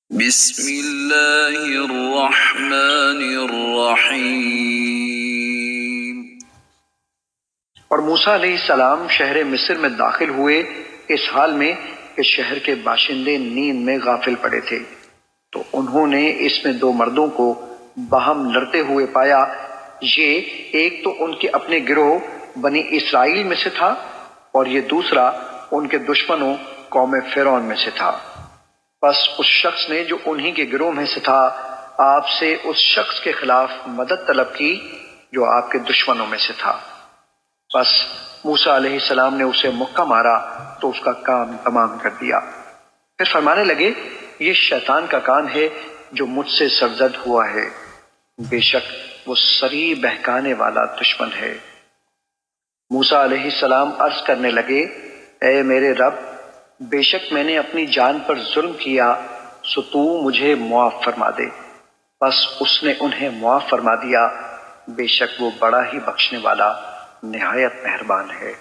بسم اللہ الرحمن الرحیم۔ اور موسیٰ علیہ السلام شہر مصر میں داخل ہوئے اس حال میں کہ شہر کے باشندے نیند میں غافل پڑے تھے، تو انہوں نے اس میں دو مردوں کو باہم لڑتے ہوئے پایا۔ یہ ایک تو ان کے اپنے گروہ بنی اسرائیل میں سے تھا، اور یہ دوسرا ان کے دشمنوں قوم فرعون میں سے تھا۔ پس اس شخص نے جو انہی کے گروہ میں سے تھا آپ سے اس شخص کے خلاف مدد طلب کی جو آپ کے دشمنوں میں سے تھا۔ بس موسیٰ علیہ السلام نے اسے مکہ مارا تو اس کا کام تمام کر دیا۔ پھر فرمانے لگے، یہ شیطان کا کام ہے جو مجھ سے سرزد ہوا ہے، بے شک وہ سری بہکانے والا دشمن ہے۔ موسیٰ علیہ السلام عرض کرنے لگے، اے میرے رب، بے شک میں نے اپنی جان پر ظلم کیا، سو تو مجھے معاف فرما دے۔ بس اس نے انہیں معاف فرما دیا، بے شک وہ بڑا ہی بخشنے والا نہایت مہربان ہے۔